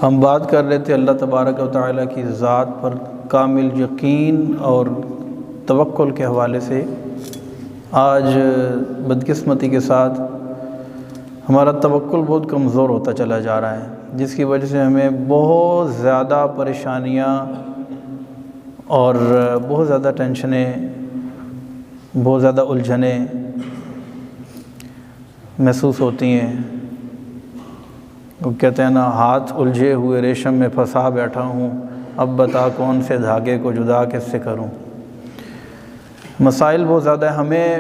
ہم بات کر رہے تھے اللہ تبارک و تعالیٰ کی ذات پر کامل یقین اور توکل کے حوالے سے۔ آج بدقسمتی کے ساتھ ہمارا توکل بہت کمزور ہوتا چلا جا رہا ہے، جس کی وجہ سے ہمیں بہت زیادہ پریشانیاں اور بہت زیادہ ٹینشنیں، بہت زیادہ الجھنیں محسوس ہوتی ہیں۔ وہ کہتے ہیں نا، ہاتھ الجھے ہوئے ریشم میں پھنسا بیٹھا ہوں، اب بتا کون سے دھاگے کو جدا کس سے کروں۔ مسائل بہت زیادہ ہیں، ہمیں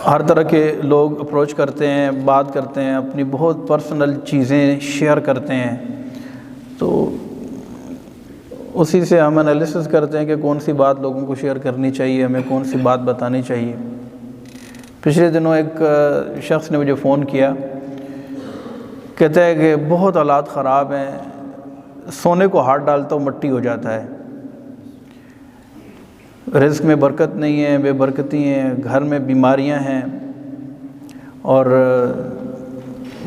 ہر طرح کے لوگ اپروچ کرتے ہیں، بات کرتے ہیں، اپنی بہت پرسنل چیزیں شیئر کرتے ہیں، تو اسی سے ہم انالیسس کرتے ہیں کہ کون سی بات لوگوں کو شیئر کرنی چاہیے، ہمیں کون سی بات بتانی چاہیے۔ پچھلے دنوں ایک شخص نے مجھے فون کیا، کہتا ہے کہ بہت حالات خراب ہیں، سونے کو ہاتھ ڈالتا ہوں مٹی ہو جاتا ہے، رزق میں برکت نہیں ہے، بے برکتی ہیں، گھر میں بیماریاں ہیں، اور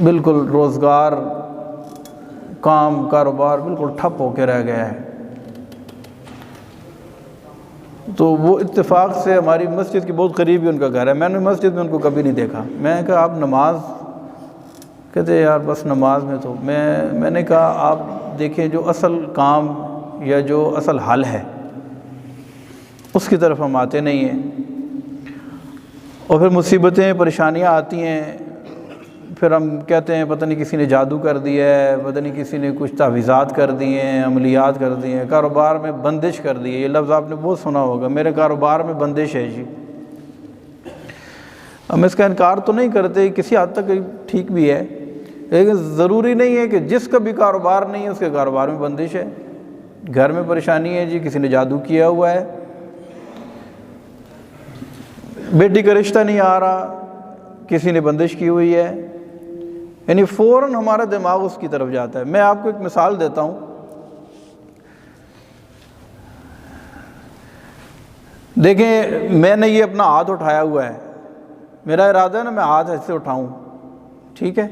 بالکل روزگار، کام کاروبار بالکل ٹھپ ہو کے رہ گیا ہے۔ تو وہ اتفاق سے ہماری مسجد کے بہت قریب ہی ان کا گھر ہے، میں نے مسجد میں ان کو کبھی نہیں دیکھا۔ میں نے کہا آپ نماز، کہتے یار بس نماز میں تو میں نے کہا آپ دیکھیں جو اصل کام یا جو اصل حل ہے اس کی طرف ہم آتے نہیں ہیں، اور پھر مصیبتیں پریشانیاں آتی ہیں، پھر ہم کہتے ہیں پتہ نہیں کسی نے جادو کر دیا ہے، پتہ نہیں کسی نے کچھ تعویذات کر دیے ہیں، عملیات کر دیے ہیں، کاروبار میں بندش کر دی ہے۔ یہ لفظ آپ نے بہت سنا ہوگا، میرے کاروبار میں بندش ہے جی۔ ہم اس کا انکار تو نہیں کرتے، کسی حد تک ٹھیک بھی ہے، لیکن ضروری نہیں ہے کہ جس کا بھی کاروبار نہیں ہے اس کے کاروبار میں بندش ہے۔ گھر میں پریشانی ہے جی، کسی نے جادو کیا ہوا ہے، بیٹی کا رشتہ نہیں آ رہا، کسی نے بندش کی ہوئی ہے، یعنی فوراً ہمارا دماغ اس کی طرف جاتا ہے۔ میں آپ کو ایک مثال دیتا ہوں، دیکھیں میں نے یہ اپنا ہاتھ اٹھایا ہوا ہے، میرا ارادہ ہے نا میں ہاتھ ایسے اٹھاؤں، ٹھیک ہے،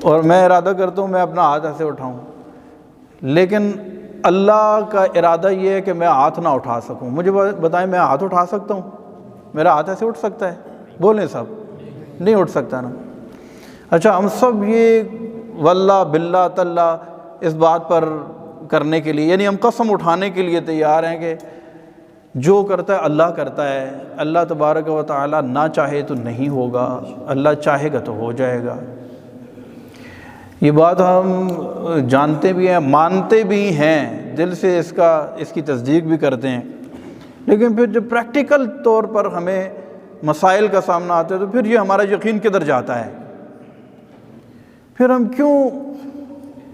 اور میں ارادہ کرتا ہوں میں اپنا ہاتھ ایسے اٹھاؤں، لیکن اللہ کا ارادہ یہ ہے کہ میں ہاتھ نہ اٹھا سکوں۔ مجھے بتائیں میں ہاتھ اٹھا سکتا ہوں؟ میرا ہاتھ ایسے اٹھ سکتا ہے؟ بولیں سب، نہیں اٹھ سکتا نا۔ اچھا ہم سب یہ واللہ باللہ تاللہ اس بات پر کرنے کے لیے، یعنی ہم قسم اٹھانے کے لیے تیار ہیں کہ جو کرتا ہے اللہ کرتا ہے، اللہ تبارک و تعالی نہ چاہے تو نہیں ہوگا، اللہ چاہے گا تو ہو جائے گا۔ یہ بات ہم جانتے بھی ہیں، مانتے بھی ہیں، دل سے اس کی تصدیق بھی کرتے ہیں، لیکن پھر جب پریکٹیکل طور پر ہمیں مسائل کا سامنا آتا ہے تو پھر یہ ہمارا یقین کدھر جاتا ہے؟ پھر ہم کیوں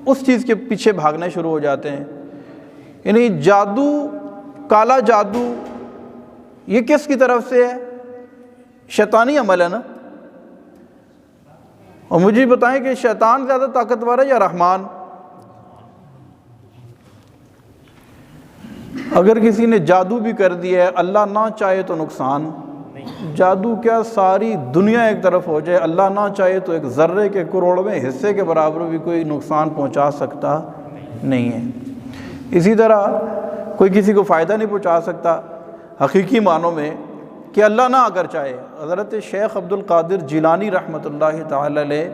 اس چیز کے پیچھے بھاگنے شروع ہو جاتے ہیں؟ یعنی جادو، کالا جادو، یہ کس کی طرف سے ہے؟ شیطانی عمل ہے نا۔ اور مجھے بتائیں کہ شیطان زیادہ طاقتور ہے یا رحمان؟ اگر کسی نے جادو بھی کر دیا ہے، اللہ نہ چاہے تو نقصان، جادو کیا ساری دنیا ایک طرف ہو جائے، اللہ نہ چاہے تو ایک ذرے کے کروڑویں حصے کے برابر بھی کوئی نقصان پہنچا سکتا نہیں ہے۔ اسی طرح کوئی کسی کو فائدہ نہیں پہنچا سکتا حقیقی معنوں میں کہ اللہ نہ اگر چاہے۔ حضرت شیخ عبد القادر جیلانی رحمۃ اللہ تعالی علیہ،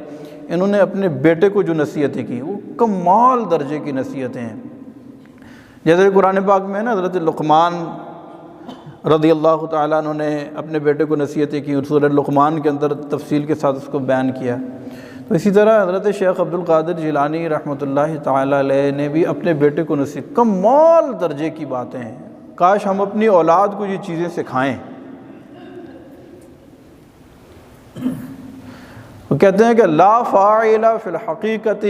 انہوں نے اپنے بیٹے کو جو نصیحتیں کی وہ کمال درجے کی نصیحتیں ہیں۔ جیسے قرآن پاک میں نا حضرت لقمان رضی اللہ تعالیٰ عنہ نے اپنے بیٹے کو نصیحتیں کی، سورہ لقمان کے اندر تفصیل کے ساتھ اس کو بیان کیا۔ تو اسی طرح حضرت شیخ عبد القادر جیلانی رحمۃ اللہ تعالیٰ علیہ نے بھی اپنے بیٹے کو نصیحت، کمال درجے کی باتیں ہیں، کاش ہم اپنی اولاد کو یہ چیزیں سکھائیں۔ وہ کہتے ہیں کہ لا فاعل فی الحقیقت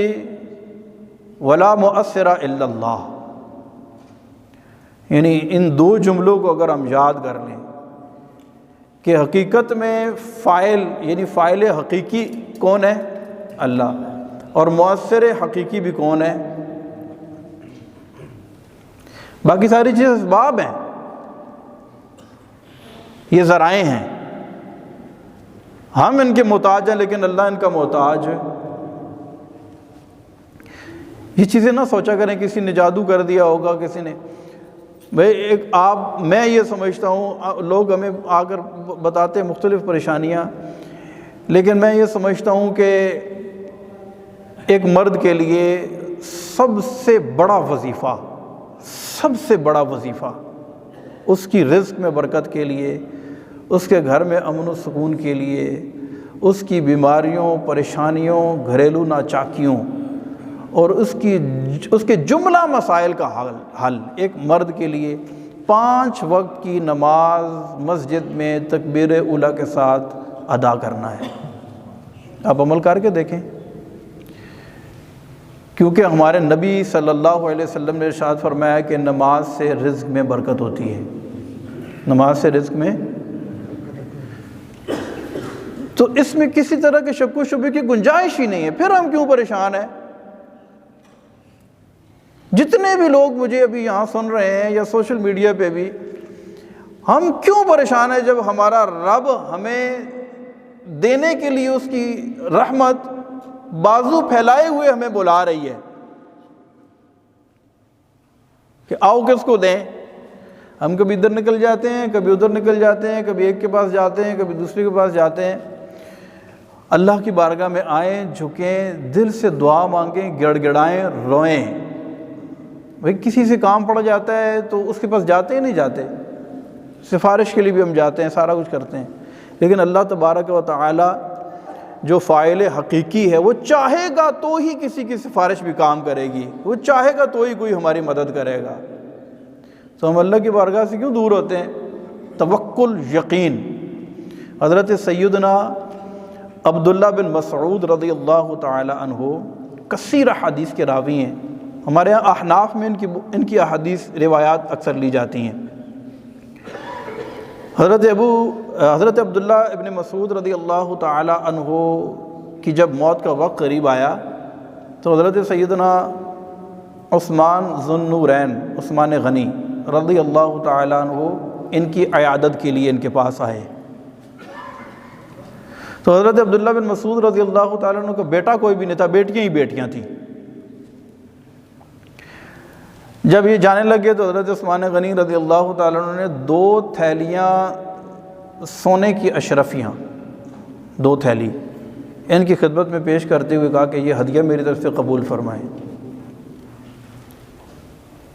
ولا مؤثر الا اللہ، یعنی ان دو جملوں کو اگر ہم یاد کر لیں کہ حقیقت میں فاعل یعنی فاعل حقیقی کون ہے؟ اللہ، اور مؤثر حقیقی بھی کون ہے؟ باقی ساری چیزیں اسباب ہیں، یہ ذرائع ہیں، ہم ان کے محتاج ہیں لیکن اللہ ان کا محتاج یہ چیزیں نہ سوچا کریں کسی نے جادو کر دیا ہوگا، کسی نے بھائی میں یہ سمجھتا ہوں، لوگ ہمیں آ کر بتاتے ہیں مختلف پریشانیاں، لیکن میں یہ سمجھتا ہوں کہ ایک مرد کے لیے سب سے بڑا وظیفہ اس کی رزق میں برکت کے لیے، اس کے گھر میں امن و سکون کے لیے، اس کی بیماریوں، پریشانیوں، گھریلو ناچاکیوں اور اس کے جملہ مسائل کا حل ایک مرد کے لیے 5 وقت کی نماز مسجد میں تکبیر اولیٰ کے ساتھ ادا کرنا ہے۔ آپ عمل کر کے دیکھیں، کیونکہ ہمارے نبی صلی اللہ علیہ وسلم نے ارشاد فرمایا کہ نماز سے رزق میں برکت ہوتی ہے، نماز سے رزق میں، تو اس میں کسی طرح کے شک و شبے کی گنجائش ہی نہیں ہے، پھر ہم کیوں پریشان ہیں؟ جتنے بھی لوگ مجھے ابھی یہاں سن رہے ہیں یا سوشل میڈیا پہ بھی، ہم کیوں پریشان ہیں جب ہمارا رب ہمیں دینے کے لیے اس کی رحمت بازو پھیلائے ہوئے ہمیں بلا رہی ہے کہ آؤ کس کو دیں؟ ہم کبھی ادھر نکل جاتے ہیں، کبھی ادھر نکل جاتے ہیں، کبھی ایک کے پاس جاتے ہیں، کبھی دوسرے کے پاس جاتے ہیں۔ اللہ کی بارگاہ میں آئیں، جھکیں، دل سے دعا مانگیں، گڑ گڑائیں، روئیں۔ بھئی کسی سے کام پڑ جاتا ہے تو اس کے پاس جاتے ہی نہیں جاتے، سفارش کے لیے بھی ہم جاتے ہیں، سارا کچھ کرتے ہیں، لیکن اللہ تبارک و تعالی جو فاعل حقیقی ہے وہ چاہے گا تو ہی کسی کی سفارش بھی کام کرے گی، وہ چاہے گا تو ہی کوئی ہماری مدد کرے گا۔ تو ہم اللہ کی بارگاہ سے کیوں دور ہوتے ہیں؟ توکل، یقین۔ حضرت سیدنا عبداللہ بن مسعود رضی اللہ تعالی عنہ کثیر احادیث کے راوی ہیں، ہمارے یہاں احناف میں ان کی احادیث روایات اکثر لی جاتی ہیں۔ حضرت عبداللہ ابن مسعود رضی اللہ تعالی عنہ کی جب موت کا وقت قریب آیا تو حضرت سیدنا عثمان ذو النورین، عثمان غنی رضی اللہ تعالی عنہ ان کی عیادت کے لیے ان کے پاس آئے۔ تو حضرت عبداللہ بن مسعود رضی اللہ تعالی عنہ کا بیٹا کوئی بھی نہیں تھا، بیٹیاں ہی بیٹیاں تھیں۔ جب یہ جانے لگے تو حضرت عثمان غنی رضی اللہ تعالیٰ عنہ نے 2 تھیلیاں سونے کی اشرفیاں، 2 تھیلی ان کی خدمت میں پیش کرتے ہوئے کہا کہ یہ ہدیہ میری طرف سے قبول فرمائیں۔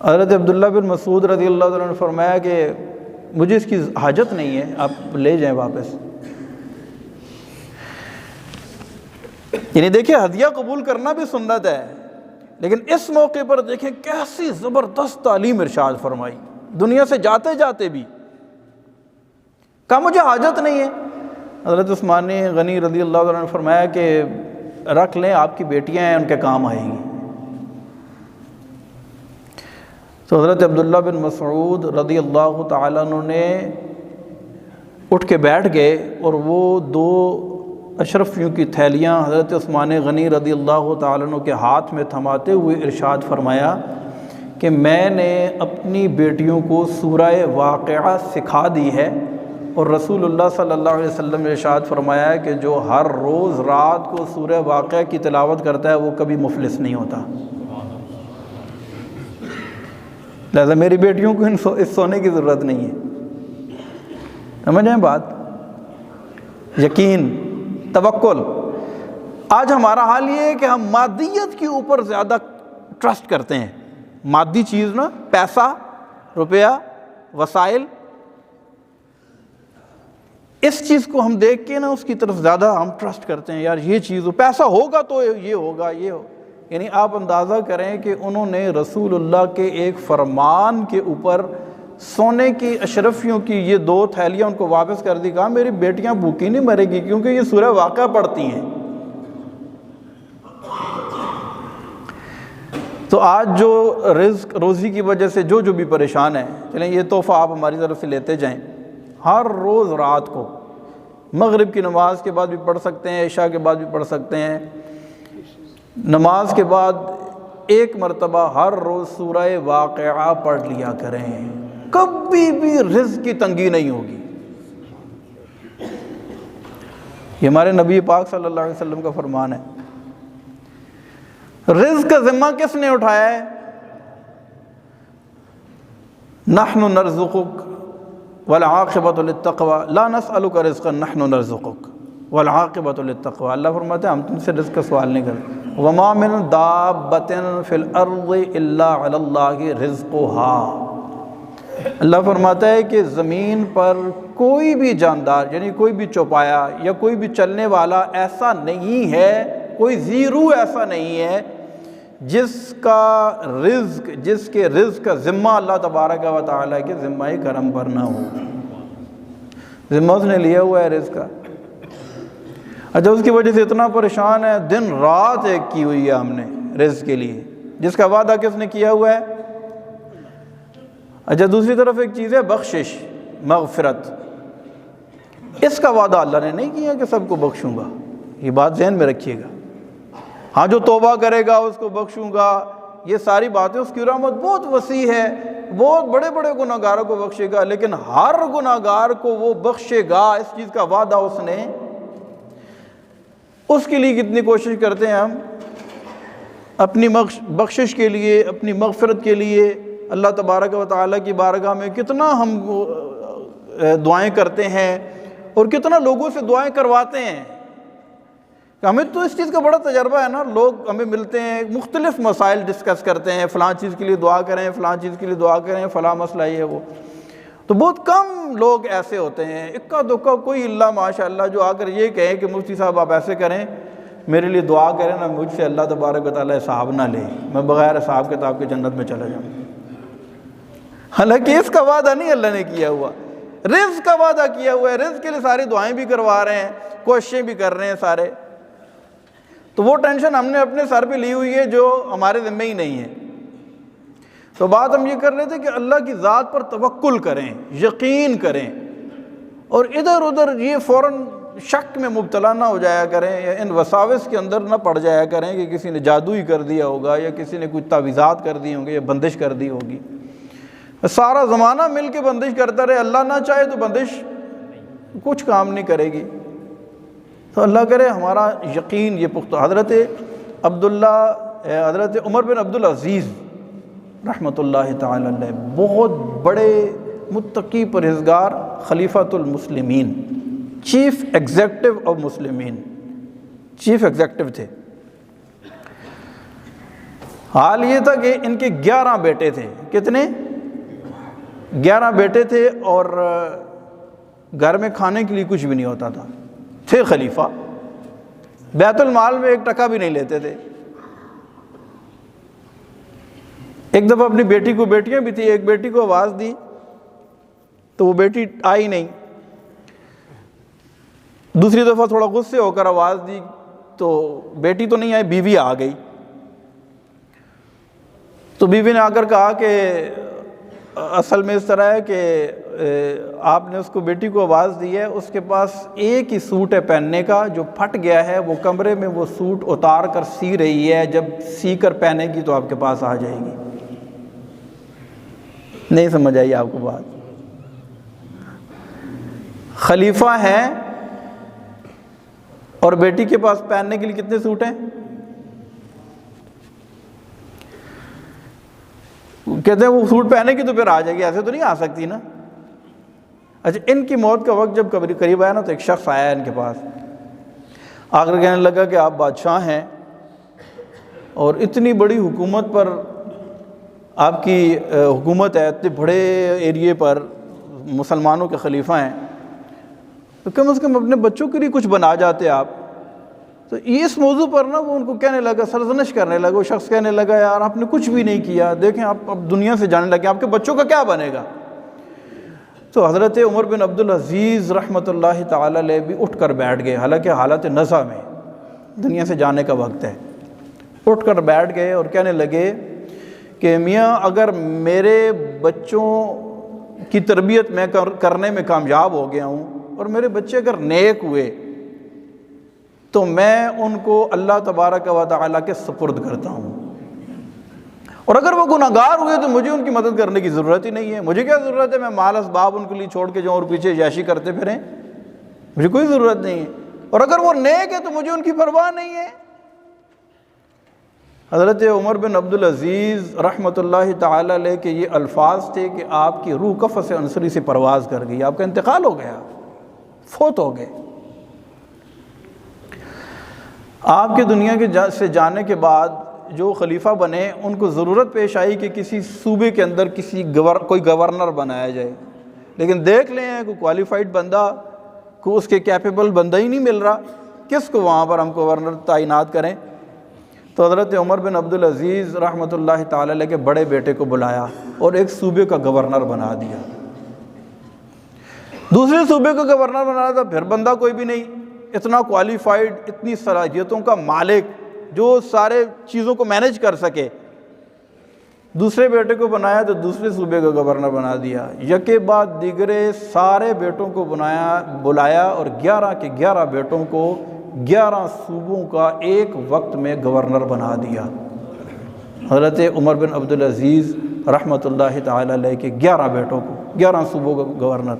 حضرت عبداللہ بن مسعود رضی اللہ تعالیٰ عنہ نے فرمایا کہ مجھے اس کی حاجت نہیں ہے، آپ لے جائیں واپس۔ یعنی دیکھیں ہدیہ قبول کرنا بھی سنت ہے، لیکن اس موقع پر دیکھیں کیسی زبردست تعلیم ارشاد فرمائی، دنیا سے جاتے جاتے بھی کہا مجھے حاجت نہیں ہے۔ حضرت عثمان غنی رضی اللہ عنہ نے فرمایا کہ رکھ لیں، آپ کی بیٹیاں ہیں، ان کے کام آئیں گی۔ تو حضرت عبداللہ بن مسعود رضی اللہ تعالیٰ عنہ نے اٹھ کے بیٹھ گئے اور وہ 2 اشرفیوں کی تھیلیاں حضرت عثمان غنی رضی اللہ تعالیٰ عنہ کے ہاتھ میں تھماتے ہوئے ارشاد فرمایا کہ میں نے اپنی بیٹیوں کو سورہ واقعہ سکھا دی ہے، اور رسول اللہ صلی اللہ علیہ وسلم نے ارشاد فرمایا ہے کہ جو ہر روز رات کو سورہ واقعہ کی تلاوت کرتا ہے وہ کبھی مفلس نہیں ہوتا۔ لہذا میری بیٹیوں کو اس سونے کی ضرورت نہیں ہے۔ سمجھیں بات؟ یقین، توکل۔ آج ہمارا حال یہ ہے کہ ہم مادیت کے اوپر زیادہ ٹرسٹ کرتے ہیں، مادی چیز نا، پیسہ، روپیہ، وسائل، اس چیز کو ہم دیکھ کے نا اس کی طرف زیادہ ہم ٹرسٹ کرتے ہیں، یار یہ چیز ہو، پیسہ ہوگا تو یہ ہوگا، یہ ہو۔ یعنی آپ اندازہ کریں کہ انہوں نے رسول اللہ کے ایک فرمان کے اوپر سونے کی اشرفیوں کی یہ 2 تھیلیاں ان کو واپس کر دی، کہا میری بیٹیاں بھوکی نہیں مرے گی کیونکہ یہ سورہ واقعہ پڑھتی ہیں۔ تو آج جو رزق روزی کی وجہ سے جو بھی پریشان ہیں، چلیں یہ تحفہ آپ ہماری طرف سے لیتے جائیں، ہر روز رات کو مغرب کی نماز کے بعد بھی پڑھ سکتے ہیں، عشاء کے بعد بھی پڑھ سکتے ہیں، نماز کے بعد 1 مرتبہ ہر روز سورہ واقعہ پڑھ لیا کریں، کبھی بھی رزق کی تنگی نہیں ہوگی۔ یہ ہمارے نبی پاک صلی اللہ علیہ وسلم کا فرمان ہے۔ رزق کا ذمہ کس نے اٹھایا ہے؟ نحن نرزقک والعاقبۃ للتقوی لا نسألک رزقا نحن نرزقک والعاقبۃ للتقوی۔ اللہ فرماتے ہیں ہم تم سے رزق کا سوال نہیں کرتے۔ وما من دابۃ فی الارض الا علی اللہ رزقها۔ اللہ فرماتا ہے کہ زمین پر کوئی بھی جاندار یعنی کوئی بھی چوپایا یا کوئی بھی چلنے والا ایسا نہیں ہے، کوئی ذی روح ایسا نہیں ہے جس کے رزق کا ذمہ اللہ تبارک و تعالیٰ کے ذمہ کرم پر نہ ہو۔ ذمہ اس نے لیا ہوا ہے رزق کا۔ اچھا اس کی وجہ سے اتنا پریشان ہے، دن رات ایک کی ہوئی ہے ہم نے رزق کے لیے، جس کا وعدہ کس نے کیا ہوا ہے؟ اچھا دوسری طرف ایک چیز ہے بخشش، مغفرت۔ اس کا وعدہ اللہ نے نہیں کیا کہ سب کو بخشوں گا، یہ بات ذہن میں رکھیے گا۔ ہاں جو توبہ کرے گا اس کو بخشوں گا، یہ ساری باتیں، اس کی رحمت بہت وسیع ہے، بہت بڑے بڑے گناہگاروں کو بخشے گا، لیکن ہر گناہگار کو وہ بخشے گا، اس چیز کا وعدہ اس نے۔ اس کے لیے کتنی کوشش کرتے ہیں ہم، اپنی بخشش کے لیے، اپنی مغفرت کے لیے اللہ تبارک و تعالیٰ کی بارگاہ میں کتنا ہم دعائیں کرتے ہیں اور کتنا لوگوں سے دعائیں کرواتے ہیں۔ ہمیں تو اس چیز کا بڑا تجربہ ہے نا، لوگ ہمیں ملتے ہیں، مختلف مسائل ڈسکس کرتے ہیں، فلاں چیز کے لیے دعا کریں، فلاں چیز کے لیے دعا کریں، فلاں مسئلہ یہ ہے وہ، تو بہت کم لوگ ایسے ہوتے ہیں، اکا دکا کوئی اللہ ماشاءاللہ جو آ کر یہ کہیں کہ مفتی صاحب آپ ایسے کریں، میرے لیے دعا کریں نا، مجھ سے اللہ تبارک و تعالیٰ حساب نہ لے، میں بغیر حساب کتاب کے جنت میں چلا جاؤں۔ حالانکہ اس کا وعدہ نہیں اللہ نے کیا ہوا، رزق کا وعدہ کیا ہوا ہے، رزق کے لیے ساری دعائیں بھی کروا رہے ہیں، کوششیں بھی کر رہے ہیں سارے، تو وہ ٹینشن ہم نے اپنے سر پہ لی ہوئی ہے جو ہمارے ذمہ ہی نہیں ہے۔ تو بات ہم یہ کر رہے تھے کہ اللہ کی ذات پر توکل کریں، یقین کریں، اور ادھر ادھر یہ فوراً شک میں مبتلا نہ ہو جایا کریں، یا ان وساوس کے اندر نہ پڑ جایا کریں کہ کسی نے جادو ہی کر دیا ہوگا، یا کسی نے کچھ تعویذات کر دی ہوں گے، یا بندش کر دی ہوگی۔ سارا زمانہ مل کے بندش کرتا رہے، اللہ نہ چاہے تو بندش کچھ کام نہیں کرے گی۔ تو اللہ کرے ہمارا یقین یہ پختہ۔ حضرت عمر بن عبدالعزیز رحمۃ اللہ تعالی علیہ بہت بڑے متقی پرہیزگار، خلیفۃ المسلمین، چیف ایگزیکٹو آف مسلمین، چیف ایگزیکٹو تھے۔ حال یہ تھا کہ ان کے 11 بیٹے تھے، کتنے؟ 11 بیٹے تھے، اور گھر میں کھانے کے لیے کچھ بھی نہیں ہوتا تھا، تھے خلیفہ، بیت المال میں 1 ٹکا بھی نہیں لیتے تھے۔ ایک دفعہ اپنی بیٹی کو، بیٹیاں بھی تھی، ایک بیٹی کو آواز دی تو وہ بیٹی آئی نہیں، دوسری دفعہ تھوڑا غصے ہو کر آواز دی تو بیٹی تو نہیں آئی، بیوی آ گئی۔ تو بیوی نے آ کر کہا کہ اصل میں اس طرح ہے کہ آپ نے اس کو، بیٹی کو آواز دی ہے، اس کے پاس ایک ہی سوٹ ہے پہننے کا جو پھٹ گیا ہے، وہ کمرے میں وہ سوٹ اتار کر سی رہی ہے، جب سی کر پہنے گی تو آپ کے پاس آ جائے گی۔ نہیں سمجھ آئی آپ کو بات؟ خلیفہ ہیں اور بیٹی کے پاس پہننے کے لیے کتنے سوٹ ہیں؟ کہتے ہیں وہ سوٹ پہنے کی تو پھر آ جائے گی، ایسے تو نہیں آ سکتی نا۔ اچھا ان کی موت کا وقت جب قریب آیا نا تو ایک شخص آیا ان کے پاس، آ کر کہنے لگا کہ آپ بادشاہ ہیں اور اتنی بڑی حکومت پر آپ کی حکومت ہے، اتنے بڑے ایریے پر مسلمانوں کے خلیفہ ہیں، تو کم از کم اپنے بچوں کے لیے کچھ بنا جاتے آپ۔ تو اس موضوع پر نا وہ ان کو کہنے لگا، سرزنش کرنے لگا، وہ شخص کہنے لگا یار آپ نے کچھ بھی نہیں کیا، دیکھیں آپ اب دنیا سے جانے لگے، آپ کے بچوں کا کیا بنے گا؟ تو حضرت عمر بن عبدالعزیز رحمۃ اللہ تعالی علیہ بھی اٹھ کر بیٹھ گئے، حالانکہ حالت نزع میں، دنیا سے جانے کا وقت ہے، اٹھ کر بیٹھ گئے اور کہنے لگے کہ میاں اگر میرے بچوں کی تربیت میں کرنے میں کامیاب ہو گیا ہوں اور میرے بچے اگر نیک ہوئے تو میں ان کو اللہ تبارک و تعالیٰ کے سپرد کرتا ہوں، اور اگر وہ گناہگار ہوئے تو مجھے ان کی مدد کرنے کی ضرورت ہی نہیں ہے، مجھے کیا ضرورت ہے میں مال اسباب ان کے لیے چھوڑ کے جاؤں اور پیچھے عیاشی کرتے پھریں، مجھے کوئی ضرورت نہیں ہے، اور اگر وہ نیک ہے تو مجھے ان کی پرواہ نہیں ہے۔ حضرت عمر بن عبدالعزیز رحمۃ اللہ تعالیٰ علیہ کے یہ الفاظ تھے کہ آپ کی روح قفس عنصری سے پرواز کر گئی، آپ کا انتقال ہو گیا، فوت ہو گئے۔ آپ کے دنیا کے سے جانے کے بعد جو خلیفہ بنے ان کو ضرورت پیش آئی کہ کسی صوبے کے اندر کوئی گورنر بنایا جائے، لیکن دیکھ لیں کوئی کوالیفائڈ بندہ، کوئی اس کے کیپیبل بندہ ہی نہیں مل رہا، کس کو وہاں پر ہم گورنر تعینات کریں؟ تو حضرت عمر بن عبدالعزیز رحمۃ اللہ تعالی علیہ کے بڑے بیٹے کو بلایا اور ایک صوبے کا گورنر بنا دیا، دوسرے صوبے کا گورنر بنا تھا، پھر بندہ کوئی بھی نہیں، اتنا کوالیفائڈ، اتنی صلاحیتوں کا مالک جو سارے چیزوں کو مینیج کر سکے، دوسرے بیٹے کو بنایا تو دوسرے صوبے کا گورنر بنا دیا، یکے بعد دیگرے سارے بیٹوں کو بلایا اور 11 کے 11 بیٹوں کو 11 صوبوں کا ایک وقت میں گورنر بنا دیا۔ حضرت عمر بن عبدالعزیز رحمۃ اللہ تعالی علیہ کے 11 بیٹوں کو 11 صوبوں کا گورنر،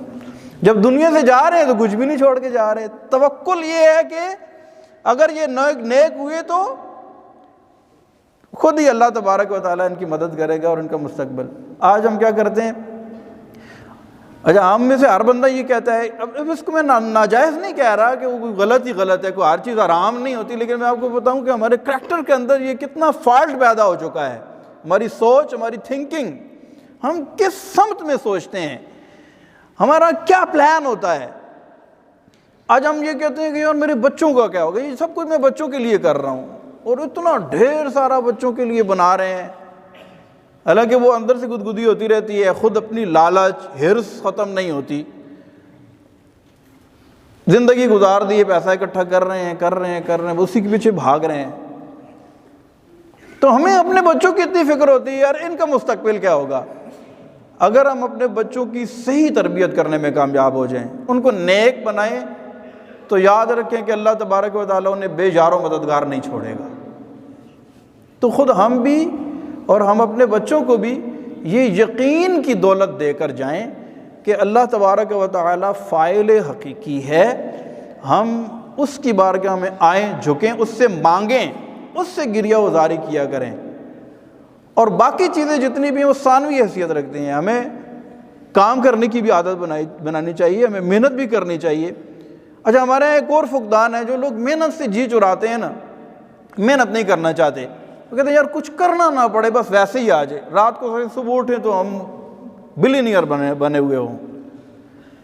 جب دنیا سے جا رہے ہیں تو کچھ بھی نہیں چھوڑ کے جا رہے۔ توکل یہ ہے کہ اگر یہ نیک ہوئے تو خود ہی اللہ تبارک و تعالیٰ ان کی مدد کرے گا اور ان کا مستقبل۔ آج ہم کیا کرتے ہیں، اچھا ہم میں سے ہر بندہ یہ کہتا ہے، اب اس کو میں ناجائز نہیں کہہ رہا کہ وہ کوئی غلط ہی غلط ہے، کوئی ہر چیز حرام نہیں ہوتی، لیکن میں آپ کو بتاؤں کہ ہمارے کریکٹر کے اندر یہ کتنا فالٹ پیدا ہو چکا ہے، ہماری سوچ، ہماری تھنکنگ، ہم کس سمت میں سوچتے ہیں، ہمارا کیا پلان ہوتا ہے۔ آج ہم یہ کہتے ہیں کہ یار میرے بچوں کا کیا ہوگا، یہ سب کچھ میں بچوں کے لیے کر رہا ہوں، اور اتنا ڈھیر سارا بچوں کے لیے بنا رہے ہیں، حالانکہ وہ اندر سے گدگدی ہوتی رہتی ہے، خود اپنی لالچ ہرس ختم نہیں ہوتی، زندگی گزار دی ہے، پیسہ اکٹھا کر رہے ہیں، اسی کے پیچھے بھاگ رہے ہیں۔ تو ہمیں اپنے بچوں کی اتنی فکر ہوتی ہے، یار ان کا مستقبل کیا ہوگا۔ اگر ہم اپنے بچوں کی صحیح تربیت کرنے میں کامیاب ہو جائیں، ان کو نیک بنائیں، تو یاد رکھیں کہ اللہ تبارک و تعالیٰ انہیں بے یار و مددگار نہیں چھوڑے گا۔ تو خود ہم بھی اور ہم اپنے بچوں کو بھی یہ یقین کی دولت دے کر جائیں کہ اللہ تبارک و تعالیٰ فاعل حقیقی ہے، ہم اس کی بارگاہ میں آئیں، جھکیں، اس سے مانگیں، اس سے گریہ وزاری کیا کریں، اور باقی چیزیں جتنی بھی ہیں وہ ثانوی حیثیت رکھتی ہیں۔ ہمیں کام کرنے کی بھی عادت بنانی چاہیے، ہمیں محنت بھی کرنی چاہیے۔ اچھا ہمارے یہاں ایک اور فقدان ہے، جو لوگ محنت سے جی چراتے ہیں نا، محنت نہیں کرنا چاہتے، وہ کہتے ہیں یار کچھ کرنا نہ پڑے، بس ویسے ہی آ جائے، رات کو صبح اٹھیں تو ہم بلینئر بنے ہوئے ہوں۔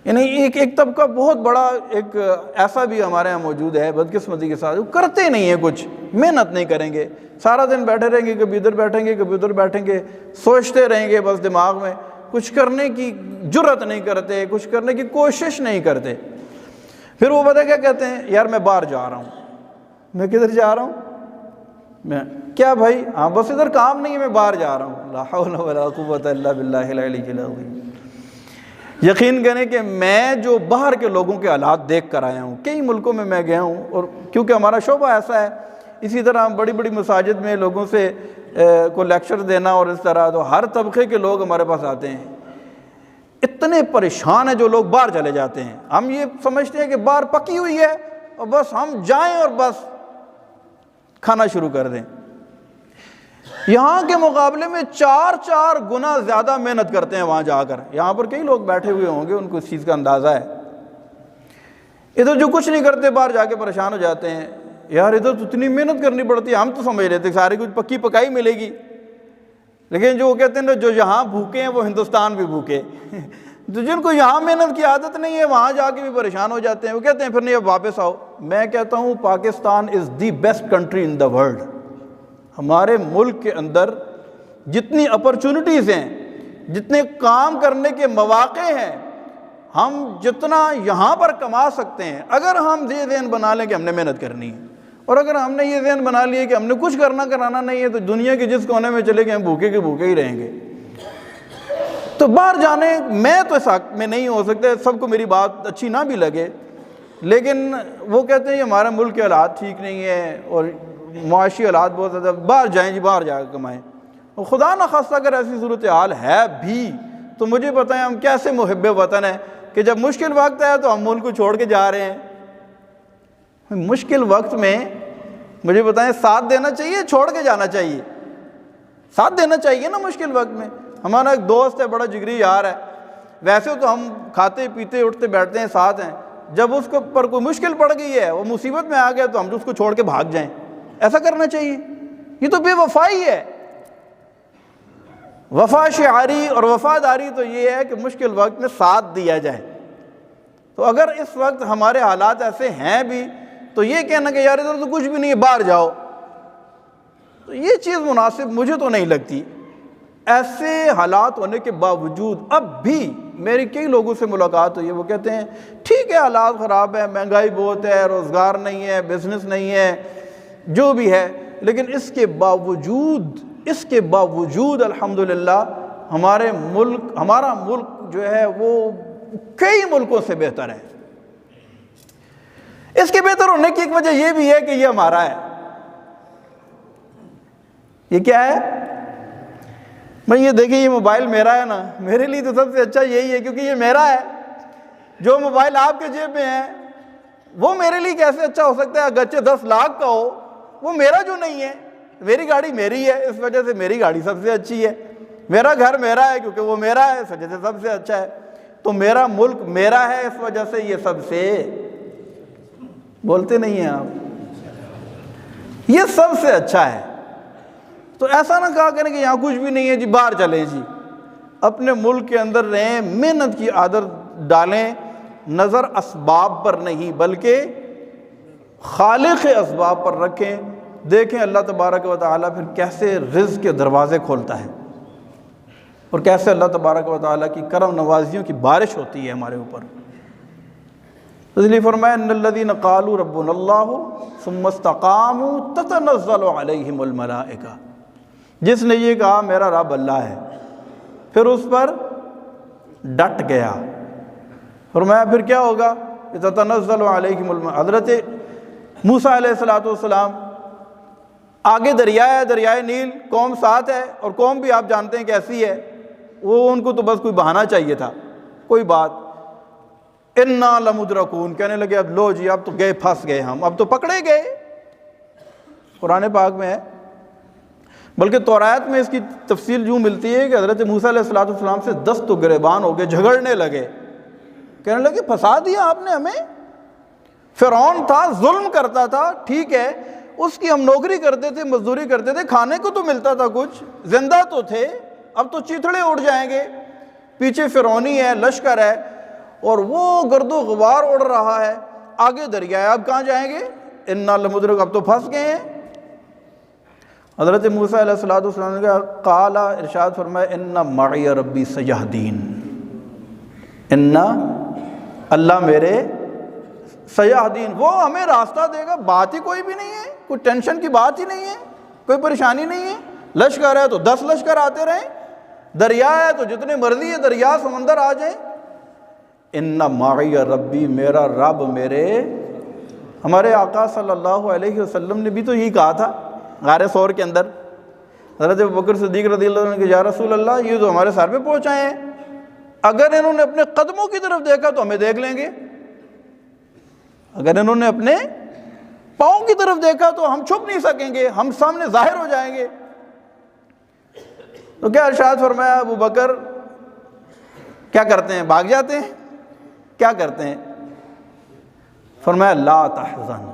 یعنی ایک طبقہ بہت بڑا ایک ایسا بھی ہمارے یہاں موجود ہے بدقسمتی کے ساتھ، وہ کرتے نہیں ہیں، کچھ محنت نہیں کریں گے، سارا دن بیٹھے رہیں گے، کبھی ادھر بیٹھیں گے کبھی ادھر بیٹھیں گے، سوچتے رہیں گے بس دماغ میں، کچھ کرنے کی جرت نہیں کرتے، کچھ کرنے کی کوشش نہیں کرتے۔ پھر وہ پتہ کیا کہتے ہیں، یار میں باہر جا رہا ہوں۔ میں کدھر جا رہا ہوں؟ میں کیا بھائی، ہاں بس ادھر کام نہیں ہے، میں باہر جا رہا ہوں۔ لا حول ولا قوت الا باللہ العلی العظیم۔ یقین کریں کہ میں جو باہر کے لوگوں کے حالات دیکھ کر آیا ہوں، کئی ملکوں میں میں گیا ہوں، اور کیونکہ ہمارا شعبہ ایسا ہے، اسی طرح ہم بڑی بڑی مساجد میں لوگوں سے کو لیکچر دینا، اور اس طرح تو ہر طبقے کے لوگ ہمارے پاس آتے ہیں۔ اتنے پریشان ہیں جو لوگ باہر چلے جاتے ہیں، ہم یہ سمجھتے ہیں کہ باہر پکی ہوئی ہے اور بس ہم جائیں اور بس کھانا شروع کر دیں۔ یہاں کے مقابلے میں 4 گنا زیادہ محنت کرتے ہیں وہاں جا کر۔ یہاں پر کئی لوگ بیٹھے ہوئے ہوں گے، ان کو اس چیز کا اندازہ ہے۔ ادھر جو کچھ نہیں کرتے باہر جا کے پریشان ہو جاتے ہیں، یار ادھر تو اتنی محنت کرنی پڑتی ہے، ہم تو سمجھ لیتے سارے کچھ پکی پکائی ملے گی، لیکن جو کہتے ہیں جو یہاں بھوکے ہیں وہ ہندوستان بھی بھوکے، تو جن کو یہاں محنت کی عادت نہیں ہے وہاں جا کے بھی پریشان ہو جاتے ہیں، وہ کہتے ہیں پھر نہیں اب واپس آؤ۔ میں کہتا ہوں Pakistan is the best country in the world. ہمارے ملک کے اندر جتنی اپرچونٹیز ہیں، جتنے کام کرنے کے مواقع ہیں، ہم جتنا یہاں پر کما سکتے ہیں، اگر ہم یہ ذہن بنا لیں کہ ہم نے محنت کرنی ہے، اور اگر ہم نے یہ ذہن بنا لیا کہ ہم نے کچھ کرانا نہیں ہے، تو دنیا کے جس کونے میں چلے گئے ہم بھوکے کے بھوکے ہی رہیں گے۔ تو باہر جانے میں تو اس حق میں نہیں ہو سکتے، سب کو میری بات اچھی نہ بھی لگے، لیکن وہ کہتے ہیں کہ ہمارے ملک کے حالات ٹھیک نہیں ہیں اور معاشی حالات بہت زیادہ، باہر جائیں جی، باہر جا کے کمائیں۔ اور خدا نخواستہ اگر ایسی صورتحال ہے بھی تو مجھے پتہ ہے ہم کیسے محب وطن ہیں کہ جب مشکل وقت ہے تو ہم ملک کو چھوڑ کے جا رہے ہیں۔ مشکل وقت میں مجھے بتائیں ساتھ دینا چاہیے چھوڑ کے جانا چاہیے؟ ساتھ دینا چاہیے نا مشکل وقت میں۔ ہمارا ایک دوست ہے، بڑا جگری یار ہے، ویسے تو ہم کھاتے پیتے اٹھتے بیٹھتے ہیں ساتھ ہیں، جب اس کو پر کوئی مشکل پڑ گئی ہے، وہ مصیبت میں آ گیا تو ہم اس کو چھوڑ کے بھاگ جائیں؟ ایسا کرنا چاہیے؟ یہ تو بے وفائی ہے۔ وفا شعاری اور وفاداری تو یہ ہے کہ مشکل وقت میں ساتھ دیا جائے۔ تو اگر اس وقت ہمارے حالات ایسے ہیں بھی تو یہ کہنا کہ یار ادھر تو کچھ بھی نہیں ہے باہر جاؤ، تو یہ چیز مناسب مجھے تو نہیں لگتی۔ ایسے حالات ہونے کے باوجود اب بھی میری کئی لوگوں سے ملاقات ہوئی ہے، وہ کہتے ہیں ٹھیک ہے حالات خراب ہے، مہنگائی بہت ہے، روزگار نہیں ہے، بزنس نہیں ہے، جو بھی ہے، لیکن اس کے باوجود الحمدللہ ہمارا ملک جو ہے وہ کئی ملکوں سے بہتر ہے۔ اس کے بہتر ہونے کی ایک وجہ یہ بھی ہے کہ یہ ہمارا ہے۔ یہ کیا ہے؟ میں یہ دیکھیں، یہ موبائل میرا ہے نا، میرے لیے تو سب سے اچھا یہی ہے کیونکہ یہ میرا ہے۔ جو موبائل آپ کے جیب میں ہے وہ میرے لیے کیسے اچھا ہو سکتا ہے؟ اگرچہ 10 لاکھ کا ہو، وہ میرا جو نہیں ہے۔ میری گاڑی میری ہے، اس وجہ سے میری گاڑی سب سے اچھی ہے۔ میرا گھر میرا ہے کیونکہ وہ میرا ہے، اس وجہ سے سب سے اچھا ہے۔ تو میرا ملک میرا ہے، اس وجہ سے یہ سب سے، بولتے نہیں ہیں آپ، یہ سب سے اچھا ہے۔ تو ایسا نہ کہا کریں کہ یہاں کچھ بھی نہیں ہے جی باہر چلیں جی۔ اپنے ملک کے اندر رہیں، محنت کی عادت ڈالیں، نظر اسباب پر نہیں بلکہ خالق اسباب پر رکھیں۔ دیکھیں اللہ تبارک و تعالیٰ پھر کیسے رزق کے دروازے کھولتا ہے اور کیسے اللہ تبارک و تعالیٰ کی کرم نوازیوں کی بارش ہوتی ہے ہمارے اوپر۔ اس لیے فرمایا ان الذین قالوا ربنا اللہ ثم استقاموا تتنزل علیہم الملائکہ، جس نے یہ کہا میرا رب اللہ ہے پھر اس پر ڈٹ گیا، فرمایا پھر کیا ہوگا؟ تتنزل علیہم الملائکہ۔ حضرت موسیٰ علیہ السلام آگے دریا ہے، دریائے نیل، قوم ساتھ ہے، اور قوم بھی آپ جانتے ہیں کیسی ہے، وہ ان کو تو بس کوئی بہانہ چاہیے تھا، کوئی بات۔ انا لمدرکون، کہنے لگے اب لو جی اب تو گئے، پھنس گئے ہم، اب تو پکڑے گئے۔ قرآن پاک میں ہے، بلکہ تورات میں اس کی تفصیل یوں ملتی ہے کہ حضرت موسیٰ علیہ السلام سے دست و گریبان ہو گئے، جھگڑنے لگے، کہنے لگے پھنسا دیا آپ نے ہمیں۔ فرعون تھا، ظلم کرتا تھا، ٹھیک ہے، اس کی ہم نوکری کرتے تھے، مزدوری کرتے تھے، کھانے کو تو ملتا تھا کچھ، زندہ تو تھے، اب تو چیتھڑے اڑ جائیں گے، پیچھے فرعونی ہے، لشکر ہے، اور وہ گرد و غبار اڑ رہا ہے، آگے دریا ہے، اب کہاں جائیں گے؟ انا لمدرک، اب تو پھنس گئے ہیں۔ حضرت موسیٰ علیہ السلام نے کہا، قال، ارشاد فرمایا، ان معی ربی سیہدین، ان اللہ میرے سیہدین، وہ ہمیں راستہ دے گا۔ بات ہی کوئی بھی نہیں ہے، کوئی ٹینشن کی بات ہی نہیں ہے، کوئی پریشانی نہیں ہے۔ لشکر ہے تو 10 لشکر آتے رہیں، دریا ہے تو جتنے مرضی ہے دریا سمندر آ جائیں۔ ان معی ربی، میرا رب میرے، ہمارے آقا صلی اللہ علیہ وسلم نے بھی تو یہی کہا تھا غار ثور کے اندر۔ حضرت ابوبکر صدیق رضی اللہ عنہ نے کہا یا رسول اللہ یہ تو ہمارے سر پہ پہنچائے ہیں، اگر انہوں نے اپنے قدموں کی طرف دیکھا تو ہمیں دیکھ لیں گے، اگر انہوں نے اپنے پاؤں کی طرف دیکھا تو ہم چھپ نہیں سکیں گے، ہم سامنے ظاہر ہو جائیں گے۔ تو کیا ارشاد فرمایا؟ ابو بکر کیا کرتے ہیں؟ بھاگ جاتے ہیں؟ کیا کرتے ہیں؟ فرمایا لا تحزن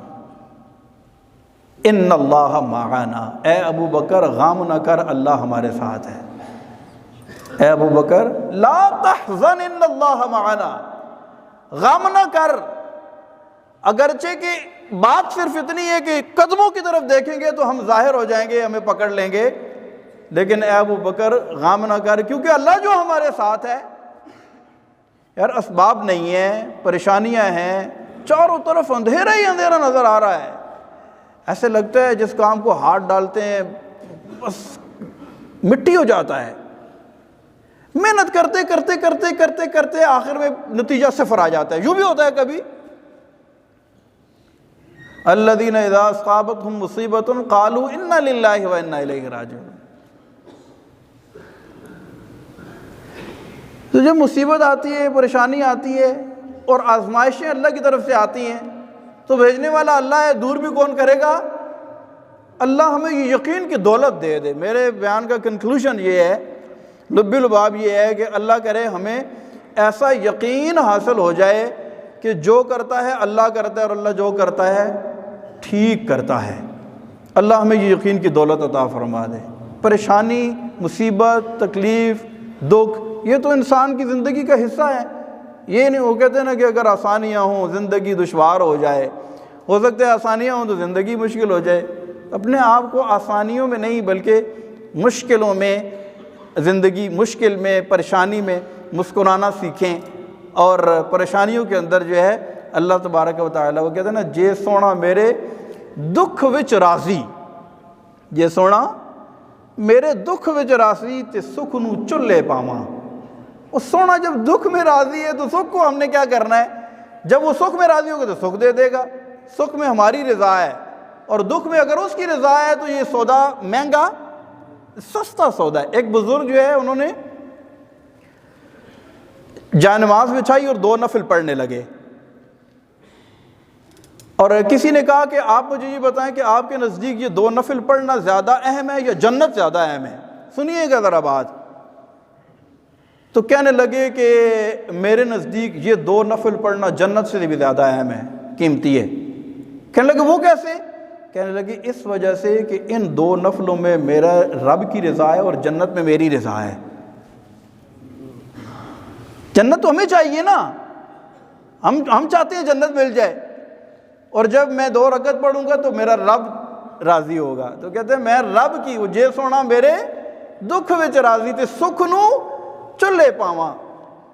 ان اللہ معنا، اے ابو بکر غم نہ کر، اللہ ہمارے ساتھ ہے۔ اے ابو بکر لا تحزن ان اللہ معنا، غم نہ کر، اگرچہ کہ بات صرف اتنی ہے کہ قدموں کی طرف دیکھیں گے تو ہم ظاہر ہو جائیں گے، ہمیں پکڑ لیں گے، لیکن اے ابو بکر غم نہ کر، کیونکہ اللہ جو ہمارے ساتھ ہے۔ یار اسباب نہیں ہیں، پریشانیاں ہیں، چاروں طرف اندھیرا ہی اندھیرا نظر آ رہا ہے، ایسے لگتا ہے جس کام کو ہاتھ ڈالتے ہیں بس مٹی ہو جاتا ہے، محنت کرتے کرتے کرتے کرتے کرتے آخر میں نتیجہ صفر آ جاتا ہے۔ یوں بھی ہوتا ہے کبھی، الذین اذا اصابتهم مصیبۃ قالوا انا للہ وانا الیہ راجعون۔ تو جب مصیبت آتی ہے، پریشانی آتی ہے اور آزمائشیں اللہ کی طرف سے آتی ہیں تو بھیجنے والا اللہ ہے، دور بھی کون کرے گا؟ اللہ ہمیں یہ یقین کی دولت دے دے۔ میرے بیان کا کنکلوژن یہ ہے، لب لباب یہ ہے کہ اللہ کرے ہمیں ایسا یقین حاصل ہو جائے کہ جو کرتا ہے اللہ کرتا ہے، اور اللہ جو کرتا ہے ٹھیک کرتا ہے۔ اللہ ہمیں یہ یقین کی دولت عطا فرما دے۔ پریشانی، مصیبت، تکلیف، دکھ، یہ تو انسان کی زندگی کا حصہ ہے۔ یہ نہیں، وہ کہتے ہیں نا کہ اگر آسانیاں ہوں زندگی دشوار ہو جائے، ہو سکتا ہے آسانیاں ہوں تو زندگی مشکل ہو جائے۔ اپنے آپ کو آسانیوں میں نہیں بلکہ مشکلوں میں، زندگی مشکل میں، پریشانی میں مسکرانا سیکھیں، اور پریشانیوں کے اندر جو ہے اللہ تبارک و تعالیٰ، وہ کہتے ہیں نا جے سونا میرے دکھ وچ راضی، جے سونا میرے دکھ وچ راضی تے سکھ نو چلے پاواں۔ وہ سونا جب دکھ میں راضی ہے تو سکھ کو ہم نے کیا کرنا ہے؟ جب وہ سکھ میں راضی ہوگا تو سکھ دے دے گا۔ سکھ میں ہماری رضا ہے، اور دکھ میں اگر اس کی رضا ہے تو یہ سودا مہنگا سستا سودا ہے۔ ایک بزرگ جو ہے انہوں نے جائے نماز بچھائی اور 2 نفل پڑھنے لگے، اور کسی نے کہا کہ آپ مجھے یہ بتائیں کہ آپ کے نزدیک یہ 2 نفل پڑھنا زیادہ اہم ہے یا جنت زیادہ اہم ہے؟ سنیے گا ذرا بات۔ تو کہنے لگے کہ میرے نزدیک یہ 2 نفل پڑھنا جنت سے بھی زیادہ اہم ہے، قیمتی ہے۔ کہنے لگے وہ کیسے؟ کہنے لگے اس وجہ سے کہ ان 2 نفلوں میں میرا رب کی رضا ہے اور جنت میں میری رضا ہے۔ جنت تو ہمیں چاہیے نا، ہم چاہتے ہیں جنت مل جائے، اور جب میں 2 رکعت پڑھوں گا تو میرا رب راضی ہوگا۔ تو کہتے ہیں میں رب کی جے سونا میرے دکھ وچ راضی تے سکھ نو چلے پاواں۔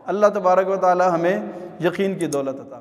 اللہ تبارک و تعالی ہمیں یقین کی دولت عطا